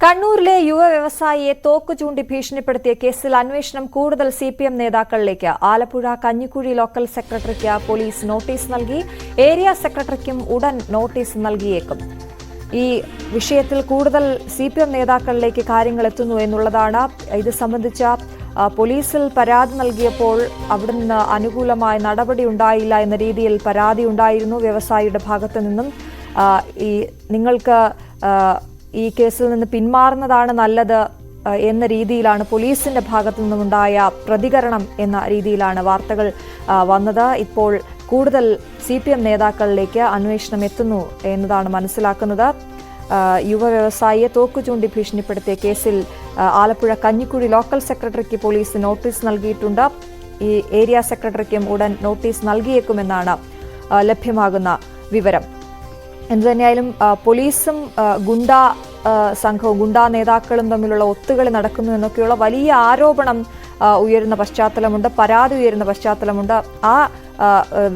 കണ്ണൂരിലെ യുവ വ്യവസായിയെ തോക്ക് ചൂണ്ടി ഭീഷണിപ്പെടുത്തിയ കേസിൽ അന്വേഷണം കൂടുതൽ സിപിഎം നേതാക്കളിലേക്ക്. ആലപ്പുഴ കഞ്ഞിക്കുഴി ലോക്കൽ സെക്രട്ടറിക്ക് പോലീസ് നോട്ടീസ് നൽകി. ഏരിയ സെക്രട്ടറിക്കും ഉടൻ നോട്ടീസ് നൽകിയേക്കും. ഈ വിഷയത്തിൽ കൂടുതൽ സിപിഎം നേതാക്കളിലേക്ക് കാര്യങ്ങൾ എത്തുന്നു എന്നുള്ളതാണ്. ഇത് സംബന്ധിച്ച പോലീസിൽ പരാതി നൽകിയപ്പോൾ അവിടുന്ന് അനുകൂലമായ നടപടി ഉണ്ടായില്ല എന്ന രീതിയിൽ പരാതി ഉണ്ടായിരുന്നു വ്യവസായിയുടെ ഭാഗത്തു നിന്നും. നിങ്ങൾക്ക് ഈ കേസിൽ നിന്ന് പിന്മാറുന്നതാണ് നല്ലത് എന്ന രീതിയിലാണ് പോലീസിന്റെ ഭാഗത്തു നിന്നുമുണ്ടായ പ്രതികരണം എന്ന രീതിയിലാണ് വാർത്തകൾ വന്നത്. ഇപ്പോൾ കൂടുതൽ സിപിഎം നേതാക്കളിലേക്ക് അന്വേഷണം എത്തുന്നു എന്നതാണ് മനസ്സിലാക്കുന്നത്. യുവ വ്യവസായിയെ തോക്കു ചൂണ്ടി ഭീഷണിപ്പെടുത്തിയ കേസിൽ ആലപ്പുഴ കഞ്ഞിക്കുഴി ലോക്കൽ സെക്രട്ടറിക്ക് പോലീസ് നോട്ടീസ് നൽകിയിട്ടുണ്ട്. ഈ ഏരിയ സെക്രട്ടറിക്കും ഉടൻ നോട്ടീസ് നൽകിയേക്കുമെന്നാണ് ലഭ്യമാകുന്ന വിവരം. എന്തുതന്നെയായാലും പോലീസും ഗുണ്ടാ സംഘവും ഗുണ്ടാ നേതാക്കളും തമ്മിലുള്ള ഒത്തുകളി നടക്കുന്നു എന്നൊക്കെയുള്ള വലിയ ആരോപണം ഉയരുന്ന പശ്ചാത്തലമുണ്ട്, പരാതി ഉയരുന്ന പശ്ചാത്തലമുണ്ട്. ആ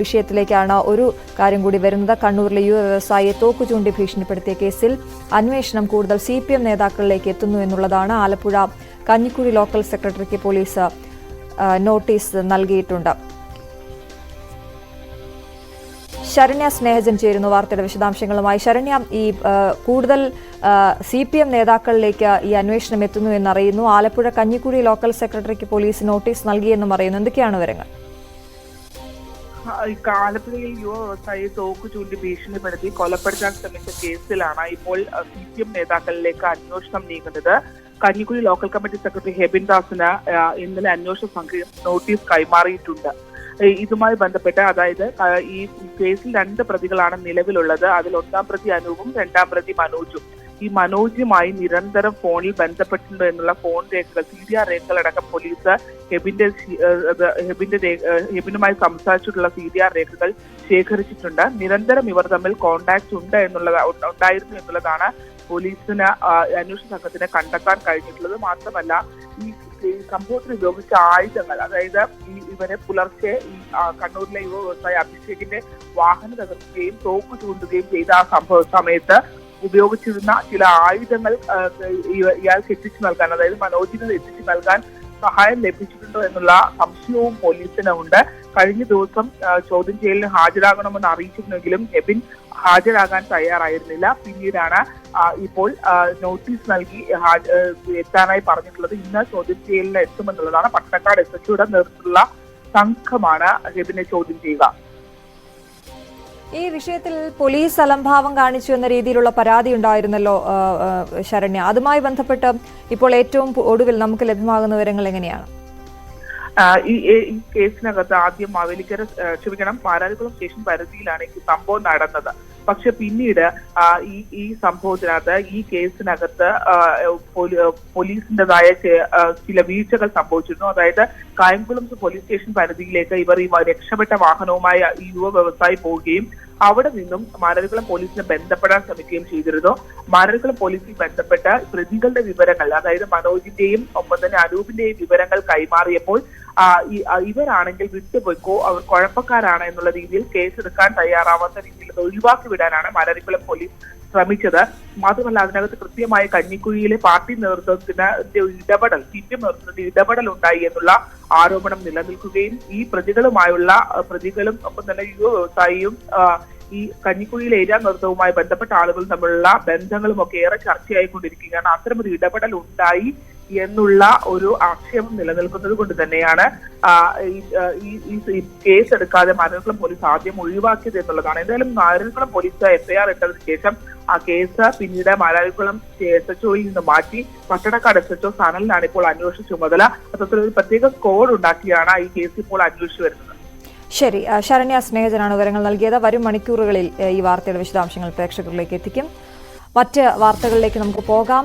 വിഷയത്തിലേക്കാണ് ഒരു കാര്യം കൂടി വരുന്നത്. കണ്ണൂരിലെ യുവ വ്യവസായിയെ തോക്കു ചൂണ്ടി ഭീഷണിപ്പെടുത്തിയ കേസിൽ അന്വേഷണം കൂടുതൽ സിപിഎം നേതാക്കളിലേക്ക് എത്തുന്നു എന്നുള്ളതാണ്. ആലപ്പുഴ കഞ്ഞിക്കുഴി ലോക്കൽ സെക്രട്ടറിക്ക് പോലീസ് നോട്ടീസ് നൽകിയിട്ടുണ്ട്. ശരണ്യ സ്നേഹജൻ ചേരുന്നു വാർത്തയുടെ വിശദാംശങ്ങളുമായി. ശരണ്യ, ഈ കൂടുതൽ സിപിഎം നേതാക്കളിലേക്ക് ഈ അന്വേഷണം എത്തുന്നു എന്നറിയുന്നു. ആലപ്പുഴ കഞ്ഞിക്കുഴി ലോക്കൽ സെക്രട്ടറിക്ക് പോലീസ് നോട്ടീസ് നൽകിയെന്നും അറിയുന്നു. എന്തൊക്കെയാണ് വിവരങ്ങൾ? ആലപ്പുഴയിൽ യുവ വ്യവസായിയെ തോക്കു ചൂണ്ടി ഭീഷണിപ്പെടുത്തി കൊലപ്പെടുത്താൻ ശ്രമിച്ച കേസിലാണ് ഇപ്പോൾ സിപിഎം നേതാക്കളിലേക്ക് അന്വേഷണം നീങ്ങുന്നത്. Kanjikuzhi local committee secretary Hebin ദാസിന് ഇന്നലെ അന്വേഷണ സംഘം നോട്ടീസ് കൈമാറിയിട്ടുണ്ട്. ഇതുമായി ബന്ധപ്പെട്ട്, അതായത് ഈ കേസിൽ 2 പ്രതികളാണ് നിലവിലുള്ളത്. അതിൽ 1-ാം പ്രതി അനൂപും 2-ാം പ്രതി മനോജും. ഈ മനോജുമായി നിരന്തരം ഫോണിൽ ബന്ധപ്പെട്ടിട്ടുണ്ട് എന്നുള്ള ഫോൺ രേഖകൾ, CDR രേഖകളടക്കം പോലീസ് ഹെബിനുമായി സംസാരിച്ചിട്ടുള്ള CDR രേഖകൾ ശേഖരിച്ചിട്ടുണ്ട്. നിരന്തരം ഇവർ തമ്മിൽ കോണ്ടാക്ട് ഉണ്ടായിരുന്നു എന്നുള്ളതാണ് പോലീസിന് അന്വേഷണ സംഘത്തിന് കണ്ടെത്താൻ കഴിഞ്ഞിട്ടുള്ളത്. മാത്രമല്ല, ഈ സംഭവത്തിൽ ഉപയോഗിച്ച ആയുധങ്ങൾ, അതായത് ഇവരെ പുലർച്ചെ ഈ കണ്ണൂരിലെ യുവ വ്യവസായി അഭിഷേകിന്റെ വാഹനം തകർക്കുകയും തോക്ക് ചൂണ്ടുകയും ചെയ്ത ആ സംഭവ സമയത്ത് ഉപയോഗിച്ചിരുന്ന ചില ആയുധങ്ങൾ ഇയാൾക്ക് എത്തിച്ചു നൽകാൻ, അതായത് മനോജിന് എത്തിച്ചു നൽകാൻ സഹായം ലഭിച്ചിട്ടുണ്ടോ എന്നുള്ള സംശയവും പോലീസിനുണ്ട്. കഴിഞ്ഞ ദിവസം ചോദ്യം ചെയ്യലിന് ഹാജരാകണമെന്ന് അറിയിച്ചിരുന്നെങ്കിലും ഹെബിൻ ഹാജരാകാൻ തയ്യാറായിരുന്നില്ല. പിന്നീടാണ് ഇപ്പോൾ നോട്ടീസ് നൽകി എത്താനായി പറഞ്ഞിട്ടുള്ളത്. ഇന്ന് ചോദ്യം ചെയ്യലിന് എത്തുമെന്നുള്ളതാണ്. പട്ടണക്കാട് SHOയുടെ നേതൃത്വത്തിലുള്ള സംഘമാണ് ഹെബിനെ ചോദ്യം ചെയ്യുക. ഈ വിഷയത്തിൽ പോലീസ് അലംഭാവം കാണിച്ചു എന്ന രീതിയിലുള്ള പരാതി ഉണ്ടായിരുന്നല്ലോ ശരണ്യ. അതുമായി ബന്ധപ്പെട്ട് ഇപ്പോൾ ഏറ്റവും ഒടുവിൽ നമുക്ക് ലഭ്യമാകുന്ന വിവരങ്ങൾ എങ്ങനെയാണ്? ഈ കേസിനകത്ത് ആദ്യം മാരാരിക്കുളം സ്റ്റേഷൻ പരിധിയിലാണ് ഈ സംഭവം നടന്നത്. പക്ഷെ പിന്നീട് ഈ സംഭവത്തിനകത്ത്, ഈ കേസിനകത്ത് പോലീസിന്റേതായ ചില വീഴ്ചകൾ സംഭവിച്ചിരുന്നു. അതായത് കായംകുളം പോലീസ് സ്റ്റേഷൻ പരിധിയിലേക്ക് ഇവർ ഈ രക്ഷപ്പെട്ട വാഹനവുമായി ഈ യുവ വ്യവസായി പോവുകയും അവിടെ നിന്നും മാരാരിക്കുളം പോലീസിനെ ബന്ധപ്പെടാൻ ശ്രമിക്കുകയും ചെയ്തിരുന്നു. മാരാരിക്കുളം പോലീസിൽ ബന്ധപ്പെട്ട പ്രതികളുടെ വിവരങ്ങൾ, അതായത് മനോജിന്റെയും ഒപ്പം തന്നെ അനൂപിന്റെയും വിവരങ്ങൾ കൈമാറിയപ്പോൾ ഇവരാണെങ്കിൽ വിട്ടുപോയിക്കോ, അവർ കുഴപ്പക്കാരാണ് എന്നുള്ള രീതിയിൽ കേസെടുക്കാൻ തയ്യാറാവാത്ത രീതിയിൽ ഒഴിവാക്കി വിടാനാണ് മാരാരിക്കുളം പോലീസ് ശ്രമിച്ചത്. മാത്രമല്ല, അതിനകത്ത് കൃത്യമായി കഞ്ഞിക്കുഴിയിലെ പാർട്ടി നേതൃത്വത്തിന്റെ ഇടപെടൽ, CPM നേതൃത്വത്തിന്റെ ഇടപെടൽ ഉണ്ടായി എന്നുള്ള ആരോപണം നിലനിൽക്കുകയും ഈ പ്രതികളും ഒപ്പം തന്നെ യുവ വ്യവസായിയും ഈ കഞ്ഞിക്കുഴിയിലെ ഏരിയ നേതൃത്വവുമായി ബന്ധപ്പെട്ട ആളുകൾ തമ്മിലുള്ള ബന്ധങ്ങളും ഒക്കെ ഏറെ ചർച്ചയായിക്കൊണ്ടിരിക്കുകയാണ്. അത്തരമൊരു ഇടപെടൽ ഉണ്ടായി എന്നുള്ള ഒരു ആക്ഷേപം നിലനിൽക്കുന്നത് കൊണ്ട് തന്നെയാണ് ഈ കേസ് എടുക്കാതെ മാരാരിക്കുളം പോലീസ് ആദ്യം ഒഴിവാക്കിയത് എന്നുള്ളതാണ്. എന്തായാലും മാരാരിക്കുളം പോലീസ് FIR ഇട്ടതിന് ശേഷം ആ കേസ് പിന്നീട് മാരാരിക്കുളം SHOയിൽ നിന്ന് മാറ്റി പട്ടണക്കാട് SHO സനലിനാണ് ഇപ്പോൾ അന്വേഷണ ചുമതല. അത്തരത്തിലൊരു പ്രത്യേക സ്ക്വാഡ് ഉണ്ടാക്കിയാണ് ഈ കേസ് ഇപ്പോൾ അന്വേഷിച്ചു വരുന്നത്. ശരി, ശരണ്യ സ്നേഹജനാണ് വിവരങ്ങൾ നൽകിയത്. വരും മണിക്കൂറുകളിൽ ഈ വാർത്തയുടെ വിശദാംശങ്ങൾ പ്രേക്ഷകരിലേക്ക് എത്തിക്കും. മറ്റ് വാർത്തകളിലേക്ക് നമുക്ക് പോകാം.